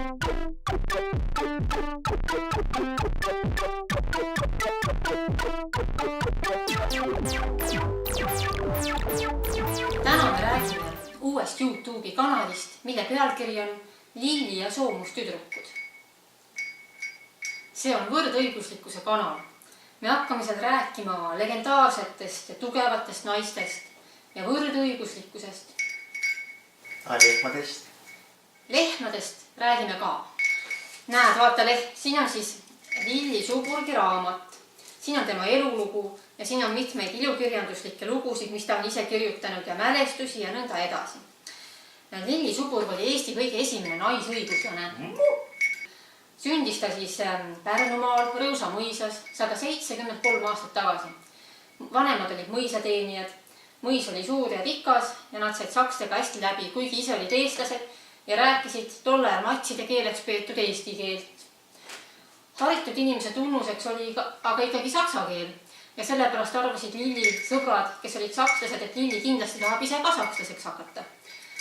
Täna me räägime uuest YouTube'i kanalist, mille pealkiri on Lilli ja soomustüdrukud. See on võrdõiguslikkuse kanal. Me hakkame seal rääkima legendaarsetest ja tugevatest naistest ja võrdõiguslikkusest. Lehmadest? Lehmadest räägime ka. Näed, vaata leht, siin on siis Lilli Suburgi raamat. Siin on tema elulugu ja siin on mitmeid ilukirjanduslikke lugusid, mis ta on ise kirjutanud ja mälestusi ja nõnda edasi. Lilli Suburg oli Eesti kõige esimene naisõiguslane. Sündis ta siis Pärnumaal Rõusa mõisas 173 aastat tagasi. Vanemad olid mõisateenijad. Mõis oli suur ja tikas ja nad said sakslastega hästi läbi, kuigi ise olid eestlased ja rääkisid tolle ajal matside keeleks peetud eesti keelt. Haritud inimese tunnuseks oli aga ikkagi saksa keel ja sellepärast arvasid Lilli sõbrad, kes olid sakslased, et Lilli kindlasti tahab ise ka sakslaseks hakata.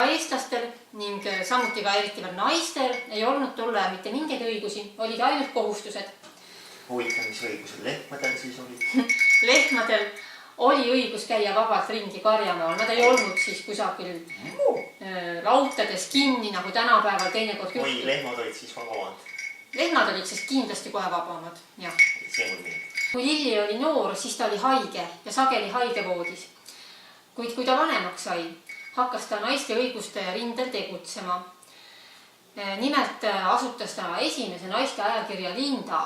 Eestlastel ning samuti ka eriti veel naistel ei olnud tolle ajal mitte mingeid õigusi, olid ainult kohustused. Huvitav, mis õigused lehmadel siis olid? Lehmadel oli õigus käia vabalt ringi karjamaal. Nad ei olnud siis kusagil lautades kinni, nagu tänapäeval teinekord küll. Oi, lehmad olid siis vabamad. Lehmad olid siis kindlasti kohe vabamad. Jah. See mul meeldib. Kui Lilli oli noor, siis ta oli haige ja sageli haigevoodis. Kuid kui ta vanemaks sai, hakkas ta naiste õiguste rindel tegutsema. Nimelt asutas ta esimese naiste ajakirja Linda.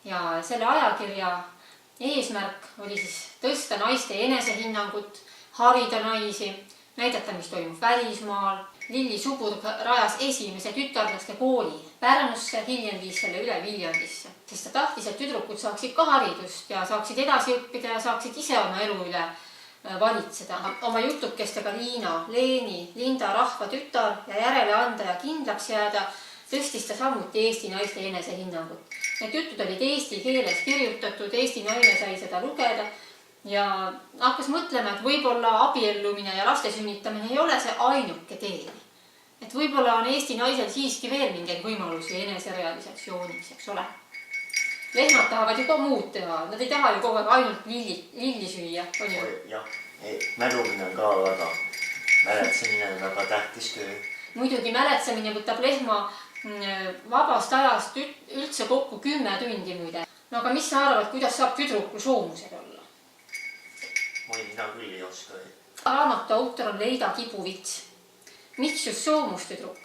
Ja selle ajakirja eesmärk oli siis tõsta naiste enesehinnangut, harida naisi, näidata, mis toimub välismaal. Lilli Suburg rajas esimese tütarlaste kooli Pärnusse, hiljem viis selle üle Viljandisse. Sest ta tahtis, et tüdrukud saaksid ka haridust ja saaksid edasi õppida ja saaksid ise oma elu üle valitseda. Oma jutukestega Liina, Leeni, Linda rahva tütar ja järele anda ja kindlaks jääda tõstis ta samuti Eesti naiste enesehinnangut. Need jutud olid eesti keeles kirjutatud, Eesti naine sai seda lugeda ja hakkas mõtlema, et võib-olla abiellumine ja laste sünnitamine ei ole see ainuke tee. Et võib-olla on Eesti naisel siiski veel mingeid võimalusi eneserealisatsiooniks, eks ole. Lehmad tahavad ju ka muud teha, nad ei taha ju kogu aeg ainult lilli süüa. Jah, mälumine on ka väga, mäletsemine on väga tähtis töö. Muidugi mäletsemine võtab lehma vabast ajast üldse kokku 10 tundi muide. No aga mis sa arvad, kuidas saab tüdruku soomused olla? Mina küll ei oska. Raamatu autor on Leida Kibuvits. Miks just soomustüdruk?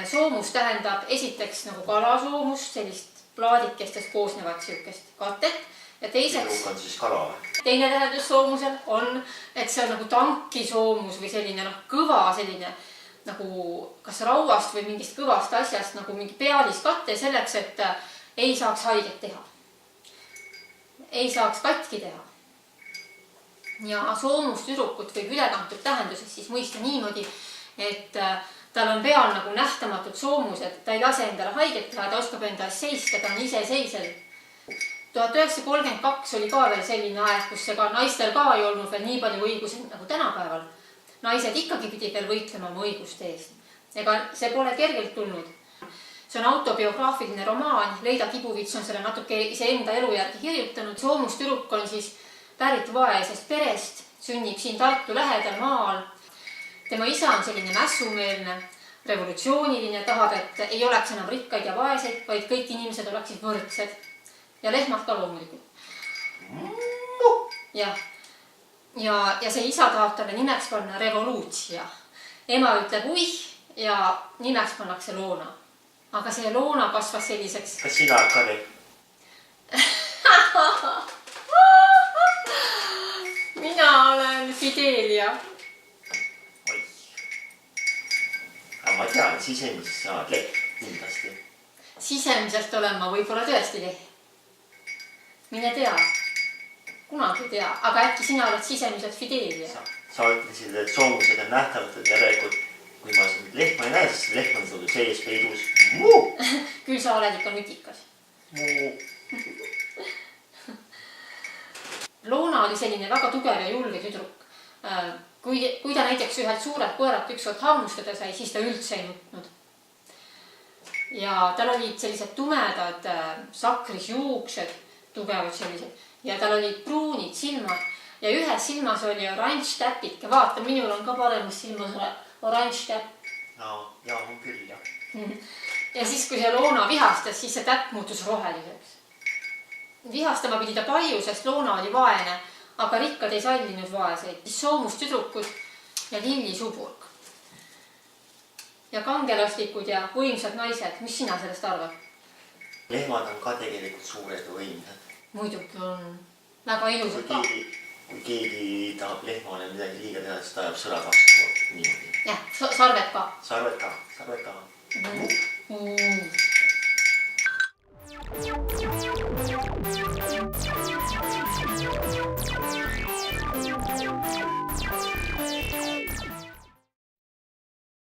Soomus tähendab esiteks nagu kalasoomust, sellist plaadikestest koosnevat siukest katet. Ja teiseks, tüdruk on siis kala. Teine tähendus soomusel on, et see on nagu tankisoomus või selline kõva selline nagu kas rauast või mingist kõvast asjast nagu mingi pealiskatte selleks, et ei saaks haiget teha. Ei saaks katki teha. Ja soomustüdrukut võib ülekantud tähenduses siis mõista niimoodi, et tal on peal nagu nähtamatud soomused, ta ei lase endale haiget teha, ta oskab enda eest seista, ta on iseseisev. 1932 oli ka veel selline aeg, kus naistel ka ei olnud veel nii palju õigusi nagu tänapäeval. Naised ikkagi pidi veel võitlema oma õiguste eest. Ega see pole kergelt tulnud. See on autobiograafiline romaan. Leida Kibuvits on selle natuke iseenda elu järgi kirjutanud. Soomustüdruk on siis pärit vaesest perest, sünnib siin Tartu lähedal maal. Tema isa on selline mässumeelne, revolutsiooniline, tahab, et ei oleks enam rikkaid ja vaeseid, vaid kõik inimesed oleksid võrdsed. Ja lehmad ka loomulikult. Ja see isa tahab talle nimeks panna revoluutsia. Ema ütleb uih ja nimeks pannakse Loona. Aga see Loona kasvas selliseks... Kas sina ka teeb? Mina olen Fidelia. Oi. Aga ma tean, sisemises sa oled leht kindlasti. Sisemiselt olen ma võib-olla tõesti leht. Mine tea. Kunagi tea, aga äkki sina oled sisemiselt Fidelia. Sa ütlesid, et soomused on nähtamatud järelikult, kui ma siin lehma ei näe, siis lehm on sul sees peidus. Küll sa oled ikka nutikas. Loona oli selline väga tugev ja julge tüdruk. Kui ta näiteks ühelt suurelt koerat ükskord hammustada sai, siis ta üldse ei nutnud. ja tal olid sellised tumedad sakrisjuuksed, tugevad sellised ja tal olid pruunid silmad ja ühes silmas oli oranž täpike. Vaata, minul on ka paremas silmas oranž täpp. No, ja on küll, jah. Ja siis, kui see loona vihastas, siis see täpp muutus roheliseks. Vihastama pidi ta palju, sest loona oli vaene, aga rikkad ei sallinud vaeseid. Siis soomustüdrukud ja lillisuburg. Ja kangelaslikud ja võimsad naised. Mis sina sellest arvad? Lehmad on ka tegelikult suured ja võimsad. Muidugi on väga ilusad ka. Kui keegi tahab lehmale midagi liiga teha, siis ta ajab sõrad vastu niimoodi. Jah, sarved ka. Sarved ka.